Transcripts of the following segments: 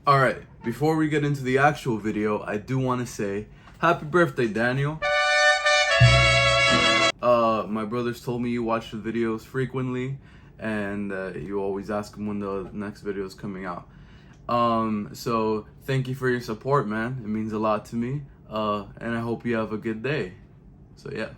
Alright, before we get into the actual video, I do want to say happy birthday, Daniel. My brothers told me you watch the videos frequently and you always ask them when the next video is coming out. So thank you for your support, man. It means a lot to me. And I hope you have a good day. So yeah,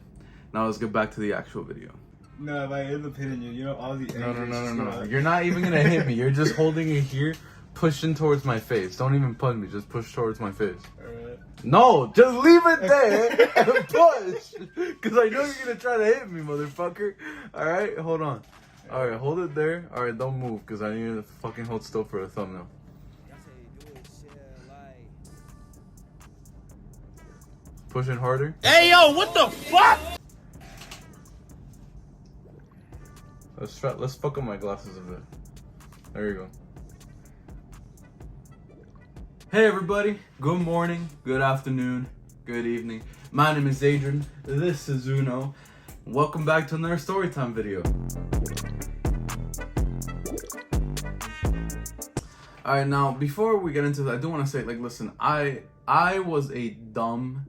now let's get back to the actual video. No, if I end up hitting you, you know all the No. You're not even gonna hit me. You're just holding it here, pushing towards my face. Don't even punch me. Just push towards my face. Alright. No, just leave it there and push. Because I know you're gonna try to hit me, motherfucker. Alright, hold on. Alright, hold it there. Alright, don't move because I need to fucking hold still for the thumbnail. Pushing harder. Hey yo, what the fuck? Let's fuck up my glasses a bit. There you go. Hey everybody, good morning, good afternoon, good evening. My name is Adrian, this is Uno. Welcome back to another Storytime video. Alright, now before we get into that, I do want to say, listen, I was a dumb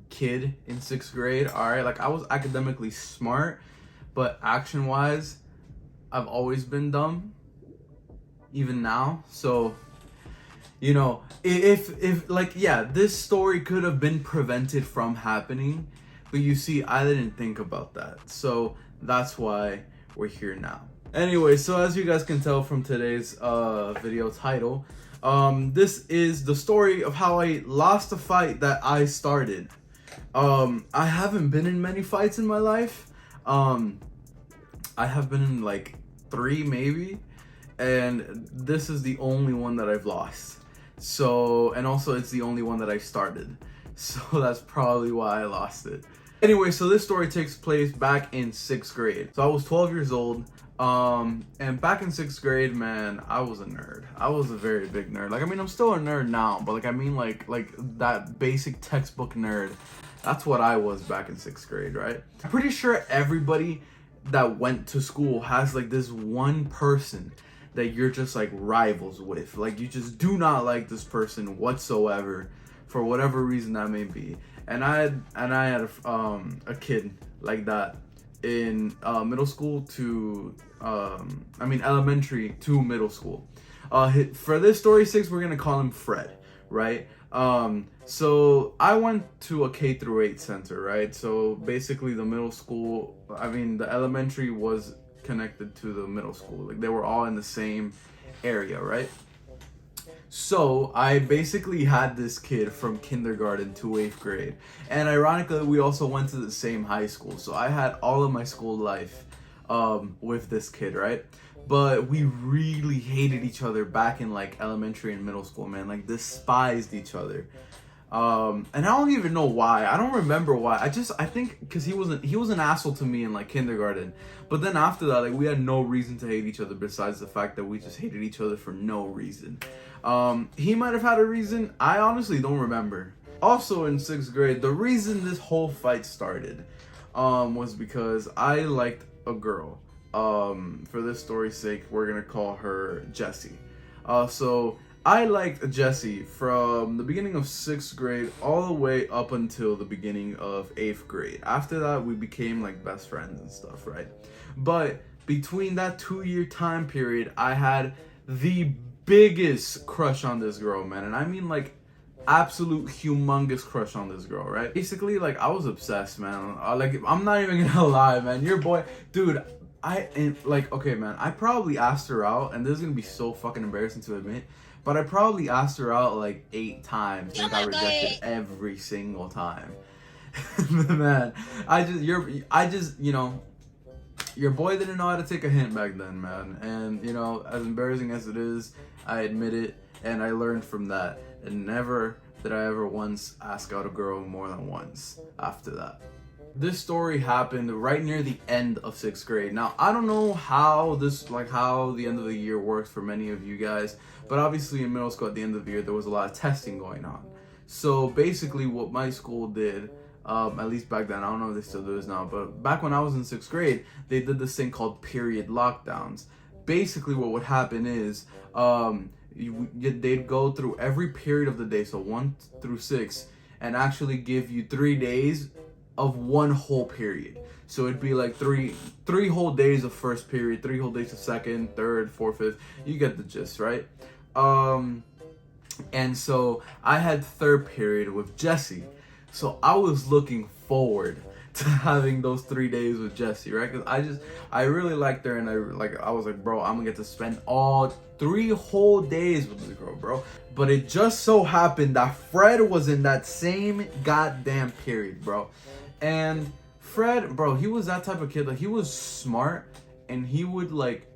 kid in 6th grade, alright? I was academically smart, but action-wise, I've always been dumb, even now. So, you know, if this story could have been prevented from happening, but you see, I didn't think about that. So that's why we're here now. Anyway, so as you guys can tell from today's video title, this is the story of how I lost a fight that I started. I haven't been in many fights in my life. I have been in like 3 maybe, and this is the only one that I've lost. So, and also it's the only one that I started. So that's probably why I lost it. Anyway, so this story takes place back in 6th grade. So I was 12 years old. And back in 6th grade, man, I was a nerd. I was a very big nerd. I'm still a nerd now, but like that basic textbook nerd. That's what I was back in 6th grade, right? I'm pretty sure everybody that went to school has like this one person that you're just like rivals with. Like you just do not like this person whatsoever for whatever reason that may be. And I had a kid like that in middle school to elementary to middle school. For this story 6, we're gonna call him Fred, right? So I went to a K through 8 center, right? So basically the the elementary was connected to the middle school. Like they were all in the same area, right? So I basically had this kid from kindergarten to 8th grade. And ironically, we also went to the same high school. So I had all of my school life with this kid, right? But we really hated each other back in like elementary and middle school, man. Like despised each other. And I don't even know why. I don't remember why. I think because he was an asshole to me in like kindergarten. But then after that, like we had no reason to hate each other besides the fact that we just hated each other for no reason. He might have had a reason. I honestly don't remember. Also in 6th grade, the reason this whole fight started was because I liked a girl. For this story's sake, we're gonna call her Jessie. So I liked Jessie from the beginning of 6th grade all the way up until the beginning of 8th grade. After that, we became like best friends and stuff, right? But between that 2-year time period, I had the biggest crush on this girl, man. And I mean like absolute humongous crush on this girl, right? Basically, like I was obsessed, man. I'm not even gonna lie, man. Your boy, dude, okay, man, I probably asked her out, and this is gonna be so fucking embarrassing to admit, but I probably asked her out like 8 times and got rejected every single time. Man, your boy didn't know how to take a hint back then, man. And, you know, as embarrassing as it is, I admit it, and I learned from that. And never did I ever once ask out a girl more than once after that. This story happened right near the end of 6th grade. Now, I don't know how the end of the year works for many of you guys, but obviously in middle school at the end of the year, there was a lot of testing going on. So basically what my school did, at least back then, I don't know if they still do this now, but back when I was in 6th grade, they did this thing called period lockdowns. Basically what would happen is, they'd go through every period of the day, so 1 through 6, and actually give you 3 days of one whole period. So it'd be like three whole days of first period, 3 whole days of second, third, fourth, fifth. You get the gist, right? And so I had third period with Jesse. So I was looking forward to having those 3 days with Jesse, right? Because I really liked her, and I was like, bro, I'm gonna get to spend all 3 whole days with this girl, bro. But it just so happened that Fred was in that same goddamn period, bro. And Fred, bro, he was that type of kid. Like, he was smart, and he would, like,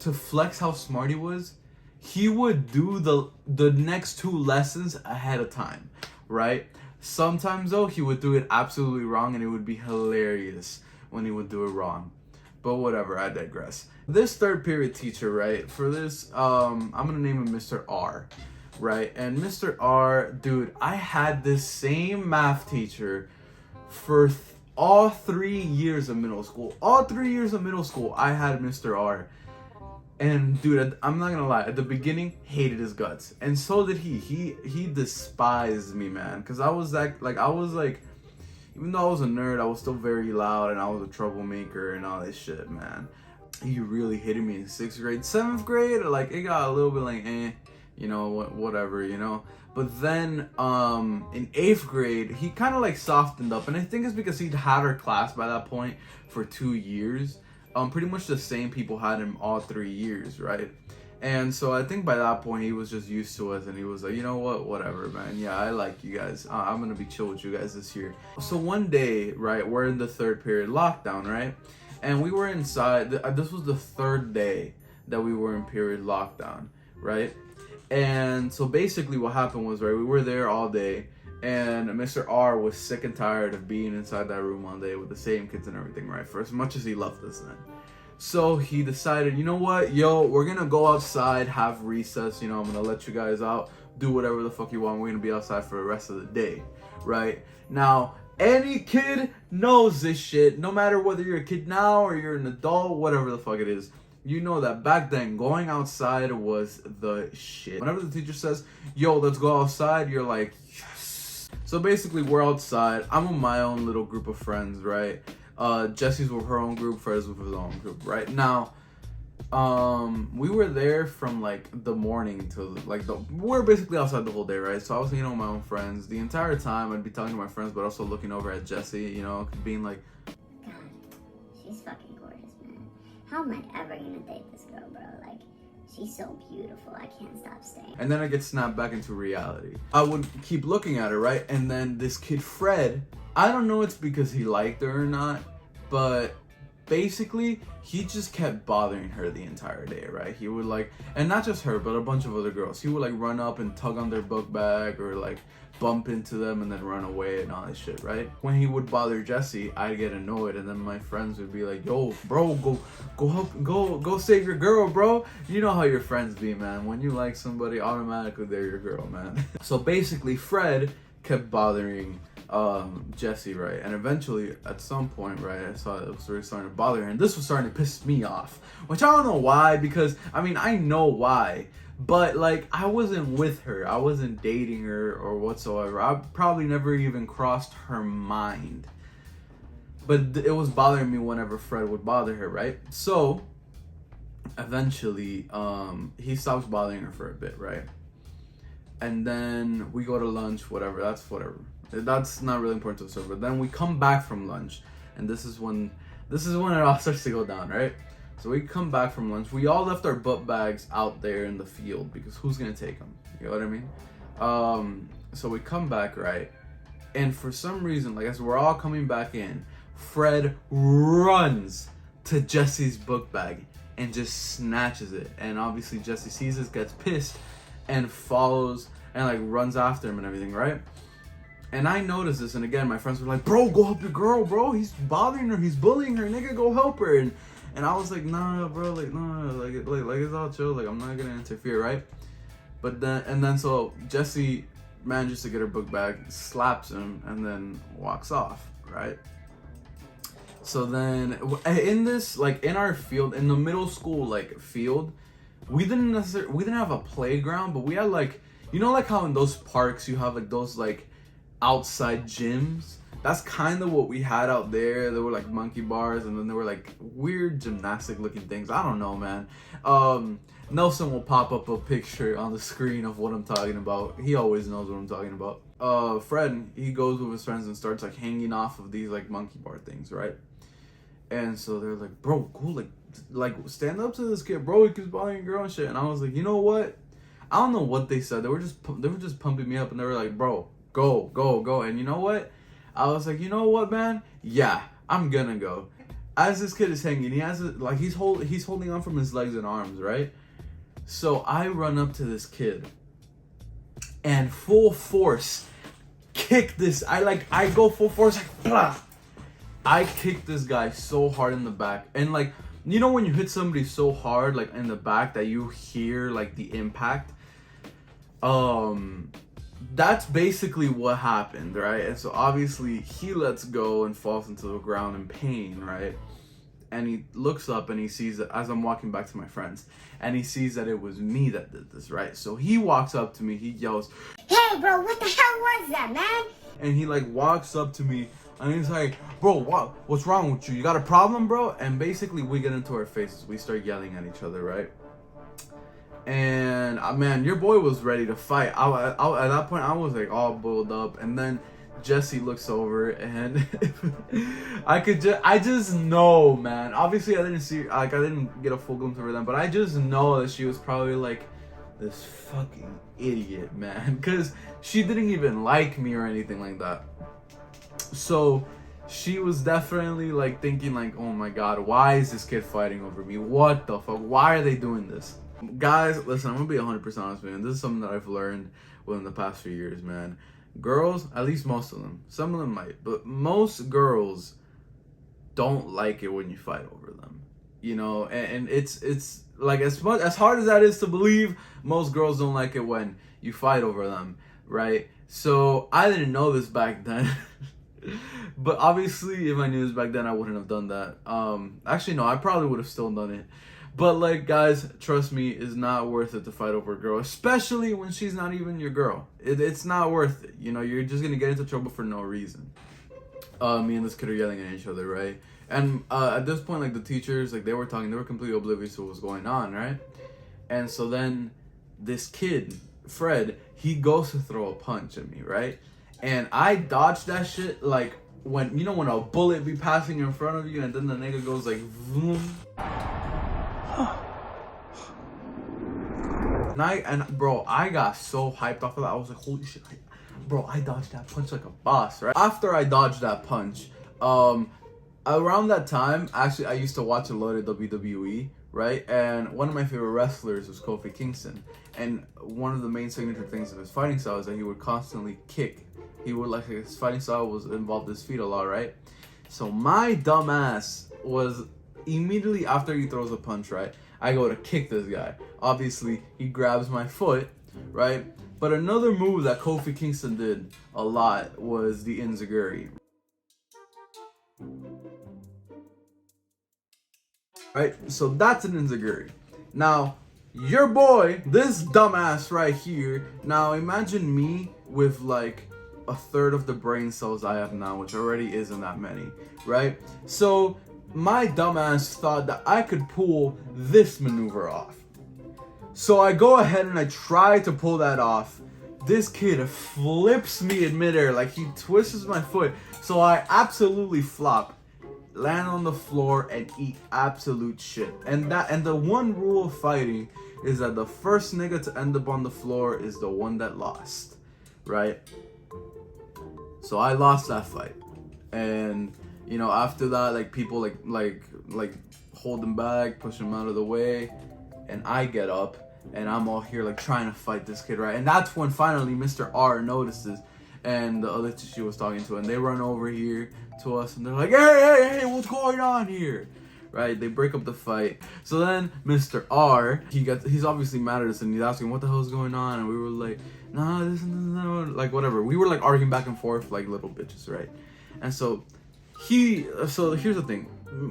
to flex how smart he was, he would do the next 2 lessons ahead of time, right? Sometimes, though, he would do it absolutely wrong, and it would be hilarious when he would do it wrong. But whatever, I digress. This third period teacher, right, for this, I'm gonna name him Mr. R, right? And Mr. R, dude, I had this same math teacher for all 3 years of middle school. All 3 years of middle school, I had Mr. R. And dude, I'm not gonna lie, at the beginning, hated his guts. And so did he. He despised me, man. Cause I was like, even though I was a nerd, I was still very loud, and I was a troublemaker and all this shit, man. He really hated me in 6th grade. 7th grade, like, it got a little bit like, you know, whatever, you know. But then in 8th grade, he kind of like softened up. And I think it's because he'd had our class by that point for 2 years. Pretty much the same people had him all 3 years, right? And so I think by that point he was just used to us, and he was like, you know what, whatever, man. Yeah, I like you guys. I'm gonna be chill with you guys this year. So one day, right, we're in the 3rd period lockdown, right? And we were inside. This was the 3rd day that we were in period lockdown, right? And so basically what happened was, right, we were there all day, and Mr. R was sick and tired of being inside that room all day with the same kids and everything, right? For as much as he loved us then. So he decided, you know what, yo, we're gonna go outside, have recess, you know, I'm gonna let you guys out, do whatever the fuck you want, we're gonna be outside for the rest of the day, right? Now, any kid knows this shit, no matter whether you're a kid now or you're an adult, whatever the fuck it is. You know that back then, going outside was the shit. Whenever the teacher says, yo, let's go outside, you're like, yes. So basically, we're outside. I'm with my own little group of friends, right? Jesse's with her own group, Fred's with his own group, right? Now, we were there from, like, the morning to, like, we're basically outside the whole day, right? So I was hanging out with my own friends. The entire time, I'd be talking to my friends, but also looking over at Jesse, you know, being like, God, she's fucking gorgeous, man. How am I ever gonna date this girl, bro? Like, she's so beautiful, I can't stop staring. And then I get snapped back into reality. I would keep looking at her, right? And then this kid, Fred, I don't know it's because he liked her or not, but basically, he just kept bothering her the entire day, right? He would, like, and not just her, but a bunch of other girls. He would, like, run up and tug on their book bag, or, like, bump into them and then run away and all this shit, right? When he would bother Jesse, I'd get annoyed, and then my friends would be like, yo, bro, go save your girl, bro. You know how your friends be, man. When you like somebody, automatically they're your girl, man. So basically, Fred kept bothering Jesse, right? And eventually, at some point, right, I saw it was really starting to bother her, and this was starting to piss me off, which I don't know why, because, I mean, I know why, but, like, I wasn't with her, I wasn't dating her or whatsoever. I probably never even crossed her mind, but it was bothering me whenever Fred would bother her, right? So eventually, he stops bothering her for a bit, right? And then we go to lunch, whatever, that's not really important to us, but then we come back from lunch, and this is when it all starts to go down, right? So we come back from lunch. We all left our book bags out there in the field, because who's gonna take them? You know what I mean? So we come back, right? And for some reason, like, as we're all coming back in, Fred runs to Jesse's book bag and just snatches it. And obviously Jesse sees this, gets pissed, and follows and, like, runs after him and everything, right? And I noticed this, and again, my friends were like, bro, go help your girl, bro. He's bothering her. He's bullying her. Nigga, go help her. And I was like, nah, bro, like, no, like, it's all chill. Like, I'm not gonna interfere, right? But then, so Jesse manages to get her book bag, slaps him, and then walks off, right? So then, in this, like, in our field, in the middle school, like, field, we didn't have a playground, but we had like, you know, like how in those parks you have like those like outside gyms. That's kind of what we had out there. There were like monkey bars, and then there were like weird gymnastic looking things. I don't know, man. Nelson will pop up a picture on the screen of what I'm talking about. He always knows what I'm talking about. Fred, he goes with his friends and starts like hanging off of these like monkey bar things, right? And so they're like, bro, cool, like stand up to this kid, bro. He keeps bothering your girl and shit. And I was like, you know what? I don't know what they said. They were just pumping me up, and they were like, bro, go. And you know what? I was like, you know what, man? Yeah, I'm gonna go. As this kid is hanging, he has like he's holding on from his legs and arms, right? So I run up to this kid and full force kick this. I go full force, like blah. I kick this guy so hard in the back, and like, you know when you hit somebody so hard like in the back that you hear like the impact. That's basically what happened, right? And so obviously he lets go and falls into the ground in pain, right? And he looks up and he sees that as I'm walking back to my friends, and he sees that it was me that did this, right? So he walks up to me, he yells, Hey, bro, what the hell was that, man? and he like walks up to me and he's like, bro, what's wrong with you? You got a problem, bro? And basically we get into our faces. We start yelling at each other, right? And man, your boy was ready to fight. I at that point I was like all boiled up, and then Jesse looks over, and I just know, man. Obviously I didn't get a full glimpse of her then, but I just know that she was probably like, this fucking idiot, man, because she didn't even like me or anything like that. So she was definitely like thinking like, oh my god, why is this kid fighting over me? What the fuck? Why are they doing this? Guys, listen, I'm gonna be 100% honest with you. This is something that I've learned within the past few years, man. Girls, at least most of them, some of them might, but most girls don't like it when you fight over them, you know. And it's like, as hard as that is to believe, most girls don't like it when you fight over them, right? So I didn't know this back then. But obviously if I knew this back then, I wouldn't have done that. Actually no, I probably would have still done it. But like, guys, trust me, it's not worth it to fight over a girl, especially when she's not even your girl. It's not worth it. You know, you're just gonna get into trouble for no reason. Me and this kid are yelling at each other, right? And at this point, like, the teachers, like, they were completely oblivious to what was going on, right? And so then this kid, Fred, he goes to throw a punch at me, right? And I dodged that shit like when, you know, when a bullet be passing in front of you, and then the nigga goes like, vroom. And bro, I got so hyped off of that. I was like, holy shit, bro, I dodged that punch like a boss, right? After I dodged that punch, around that time, actually, I used to watch a lot of WWE, right? And one of my favorite wrestlers was Kofi Kingston. And one of the main signature things of his fighting style is that he would constantly kick. He would, like, his fighting style was involved his feet a lot, right? So my dumb ass was immediately after he throws a punch, right? I go to kick this guy. Obviously, he grabs my foot, right? But another move that Kofi Kingston did a lot was the enziguri. Right? So that's an enziguri. Now, your boy, this dumbass right here, now imagine me with like a third of the brain cells I have now, which already isn't that many, right? So my dumbass thought that I could pull this maneuver off. So I go ahead and I try to pull that off. This kid flips me in midair, like he twists my foot. So I absolutely flop, land on the floor, and eat absolute shit. And the one rule of fighting is that the first nigga to end up on the floor is the one that lost, right? So I lost that fight. And you know, after that, like, people like hold him back, push him out of the way, and I get up and I'm all here like trying to fight this kid, right? And that's when finally Mr. R notices, and the other two she was talking to, and they run over here to us and they're like, hey, what's going on here? Right? They break up the fight. So then Mr. R, he's obviously mad at us, and he's asking what the hell is going on, and we were like, nah, this, like, whatever. We were like arguing back and forth like little bitches, right? And so So here's the thing.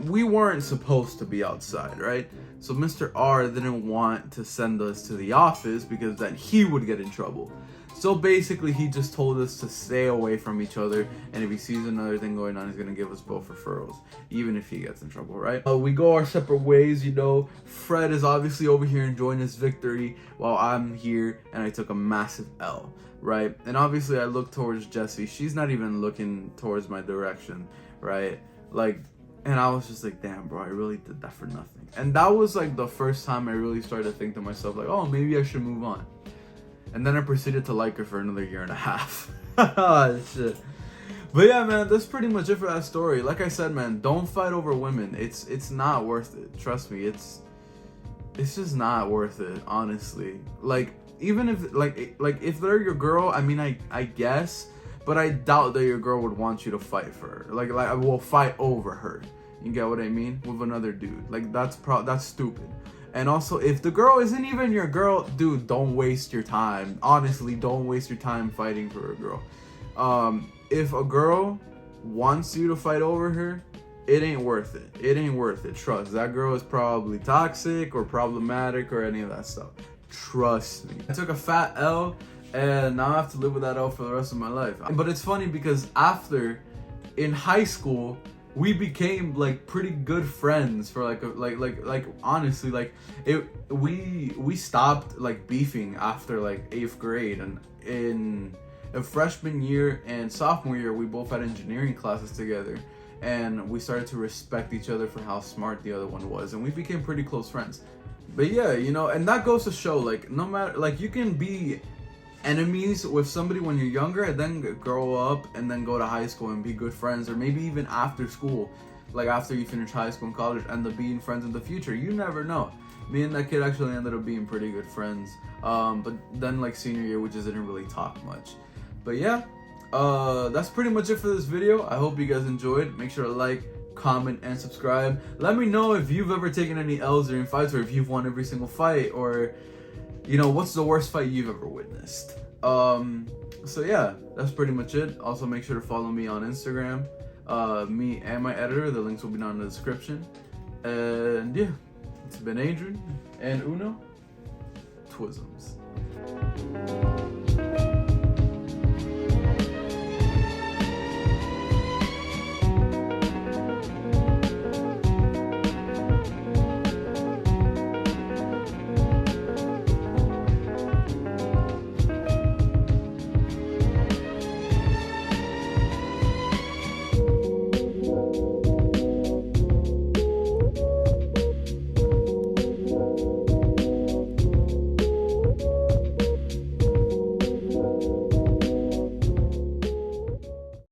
We weren't supposed to be outside, right? So Mr. R didn't want to send us to the office because then he would get in trouble. So basically, he just told us to stay away from each other, and if he sees another thing going on, he's gonna give us both referrals, even if he gets in trouble, right? We go our separate ways, you know. Fred is obviously over here enjoying his victory, while I'm here, and I took a massive L, right? And obviously, I look towards Jessie. She's not even looking towards my direction, right? Like, and I was just like, damn, bro, I really did that for nothing. And that was like the first time I really started to think to myself, like, oh, maybe I should move on. And then I proceeded to like her for another year and a half. Shit. But yeah, man, that's pretty much it for that story. Like I said, man, don't fight over women. It's not worth it. Trust me, it's just not worth it, honestly. Like, even if like if they're your girl, I mean, I guess, but I doubt that your girl would want you to fight for her. Like I will fight over her. You get what I mean? With another dude. Like that's stupid. And also, if the girl isn't even your girl, dude, don't waste your time. Honestly, don't waste your time fighting for a girl. If a girl wants you to fight over her, it ain't worth it. It ain't worth it. Trust. That girl is probably toxic or problematic or any of that stuff. Trust me. I took a fat L, and now I have to live with that L for the rest of my life. But it's funny because after, in high school, we became like pretty good friends for like honestly, like we stopped like beefing after like 8th grade, and in freshman year and sophomore year we both had engineering classes together, and we started to respect each other for how smart the other one was, and we became pretty close friends. But yeah, you know, and that goes to show, like, no matter, like, you can be enemies with somebody when you're younger and then grow up and then go to high school and be good friends, or maybe even after school, like after you finish high school and college, end up being friends in the future. You never know. Me and that kid actually ended up being pretty good friends, but then like senior year we just didn't really talk much. But yeah, that's pretty much it for this video. I hope you guys enjoyed. Make sure to like, comment, and subscribe. Let me know if you've ever taken any L's during fights, or if you've won every single fight, or you know, what's the worst fight you've ever witnessed. So yeah, that's pretty much it. Also, make sure to follow me on Instagram, me and my editor. The links will be down in the description. And yeah, it's been Adrian and Uno. Twisms.